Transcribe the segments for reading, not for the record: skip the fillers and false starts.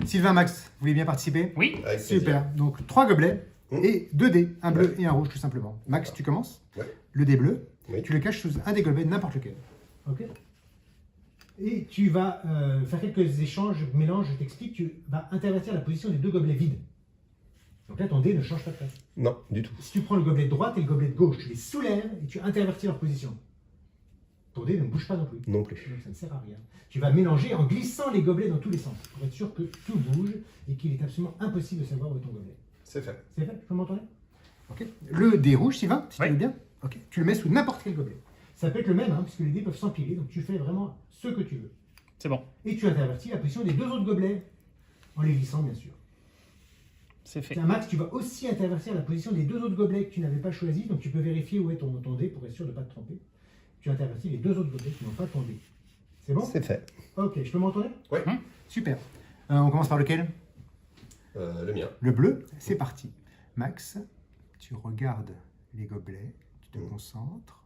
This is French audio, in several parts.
Sylvain, Max, vous voulez bien participer? Oui. Avec plaisir. Super. Donc 3 gobelets et 2 dés, un bleu et un rouge tout simplement. Max, tu commences. Ouais. Le dé bleu, Oui. tu le caches sous un des gobelets, n'importe lequel. Ok. Et tu vas faire quelques échanges, mélanges, je t'explique, tu vas intervertir la position des 2 gobelets vides. Donc là, ton dé ne change pas de place. Non, du tout. Si tu prends le gobelet de droite et le gobelet de gauche, tu les soulèves et tu intervertis leur position. Ton dé ne bouge pas non plus. Non plus. Donc ça ne sert à rien. Tu vas mélanger en glissant les gobelets dans tous les sens pour être sûr que tout bouge et qu'il est absolument impossible de savoir où est ton gobelet. C'est fait. C'est fait? Tu peux m'entendre? Ok. Le dé rouge, Sylvain, si Oui. tu veux bien. Ok. Tu le mets sous n'importe quel gobelet. Ça peut être le même, hein, puisque les dés peuvent s'empiler, donc tu fais vraiment ce que tu veux. C'est bon. Et tu intervertis la position des 2 autres gobelets en les glissant, bien sûr. C'est fait. Tiens, Max, tu vas aussi intervertir la position des 2 autres gobelets que tu n'avais pas choisis, donc tu peux vérifier où est ton dé pour être sûr de ne pas te tromper. Tu intervertis les 2 autres gobelets qui n'ont pas ton dé. C'est bon? C'est fait. Ok, je peux m'entendre? Oui. Super. On commence par lequel? Le mien. Le bleu, c'est parti. Max, tu regardes les gobelets, tu te concentres.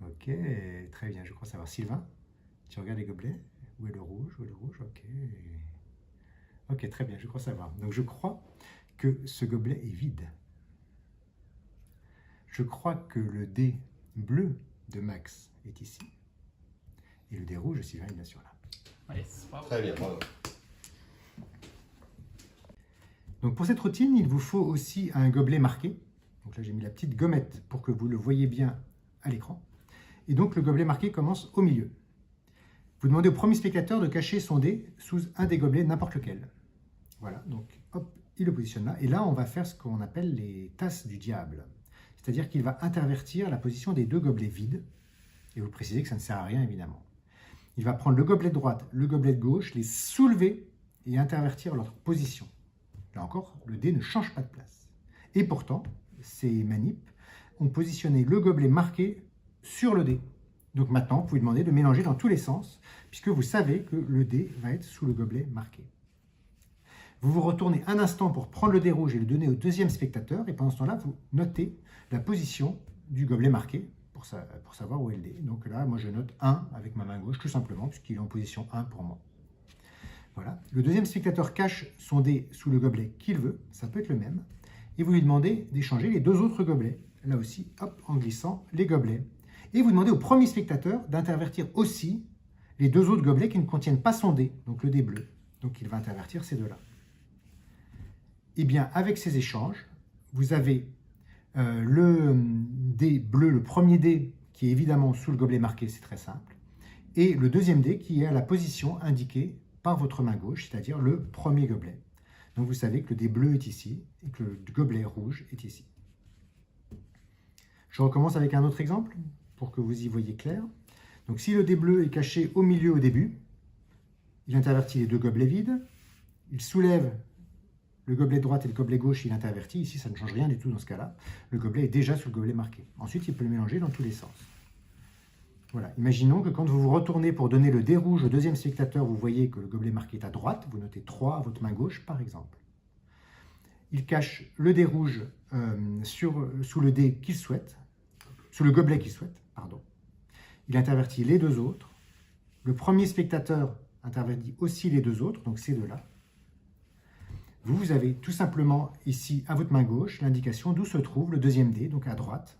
Ok, très bien, je crois savoir. Sylvain, tu regardes les gobelets. Où est le rouge? Où est le rouge? Ok. Ok, très bien, je crois savoir. Donc je crois que ce gobelet est vide. Je crois que le dé bleu de Max est ici. Et le dé rouge, Sylvain, est bien sûr là. Yes. Bravo. Très bien, bravo. Donc pour cette routine, il vous faut aussi un gobelet marqué. Donc là, j'ai mis la petite gommette pour que vous le voyez bien à l'écran. Et donc le gobelet marqué commence au milieu. Vous demandez au premier spectateur de cacher son dé sous un des gobelets, n'importe lequel. Voilà, donc hop, il le positionne là. Et là, on va faire ce qu'on appelle les tasses du diable. C'est-à-dire qu'il va intervertir la position des 2 gobelets vides. Et vous précisez que ça ne sert à rien, évidemment. Il va prendre le gobelet de droite, le gobelet de gauche, les soulever et intervertir leur position. Là encore, le dé ne change pas de place. Et pourtant, ces manips ont positionné le gobelet marqué sur le dé. Donc maintenant, vous pouvez demander de mélanger dans tous les sens, puisque vous savez que le dé va être sous le gobelet marqué. Vous vous retournez un instant pour prendre le dé rouge et le donner au deuxième spectateur, et pendant ce temps-là, vous notez la position du gobelet marqué pour savoir où est le dé. Donc là, moi je note 1 avec ma main gauche, tout simplement, puisqu'il est en position 1 pour moi. Voilà. Le deuxième spectateur cache son dé sous le gobelet qu'il veut, ça peut être le même, et vous lui demandez d'échanger les 2 autres gobelets, là aussi, hop, en glissant les gobelets. Et vous demandez au premier spectateur d'intervertir aussi les 2 autres gobelets qui ne contiennent pas son dé, donc le dé bleu. Donc il va intervertir ces 2-là. Et bien, avec ces échanges, vous avez le dé bleu, le premier dé qui est évidemment sous le gobelet marqué, c'est très simple, et le deuxième dé qui est à la position indiquée par votre main gauche, c'est-à-dire le premier gobelet. Donc vous savez que le dé bleu est ici et que le gobelet rouge est ici. Je recommence avec un autre exemple pour que vous y voyez clair. Donc si le dé bleu est caché au milieu au début, il intervertit les 2 gobelets vides, il soulève le gobelet de droite et le gobelet gauche, il intervertit. Ici, ça ne change rien du tout dans ce cas-là. Le gobelet est déjà sous le gobelet marqué. Ensuite, il peut le mélanger dans tous les sens. Voilà. Imaginons que quand vous vous retournez pour donner le dé rouge au deuxième spectateur, vous voyez que le gobelet marqué est à droite. Vous notez 3 à votre main gauche, par exemple. Il cache le dé rouge sous le dé qu'il souhaite, sous le gobelet qu'il souhaite, pardon. Il intervertit les 2 autres. Le premier spectateur intervertit aussi les 2 autres, donc ces 2-là. Vous avez tout simplement ici, à votre main gauche, l'indication d'où se trouve le deuxième dé, donc à droite,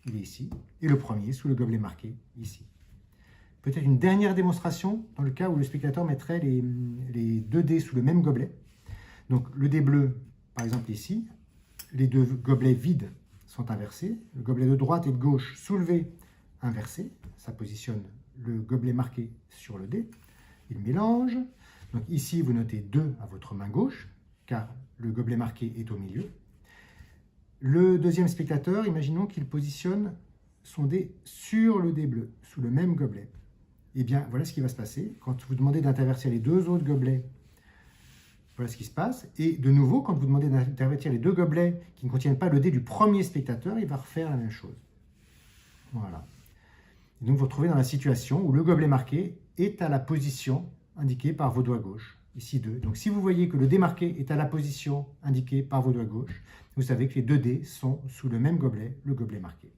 il est ici, et le premier sous le gobelet marqué, ici. Peut-être une dernière démonstration, dans le cas où le spectateur mettrait les 2 dés sous le même gobelet. Donc le dé bleu, par exemple ici, les 2 gobelets vides sont inversés, le gobelet de droite et de gauche soulevé, inversé, ça positionne le gobelet marqué sur le dé, il mélange. Donc ici, vous notez 2 à votre main gauche, car le gobelet marqué est au milieu. Le deuxième spectateur, imaginons qu'il positionne son dé sur le dé bleu, sous le même gobelet. Eh bien, voilà ce qui va se passer. Quand vous demandez d'intervertir les 2 autres gobelets, voilà ce qui se passe. Et de nouveau, quand vous demandez d'intervertir les 2 gobelets qui ne contiennent pas le dé du premier spectateur, il va refaire la même chose. Voilà. Et donc, vous vous retrouvez dans la situation où le gobelet marqué est à la position indiquée par vos doigts gauches, ici 2. Donc si vous voyez que le dé marqué est à la position indiquée par vos doigts gauches, vous savez que les 2 dés sont sous le même gobelet, le gobelet marqué.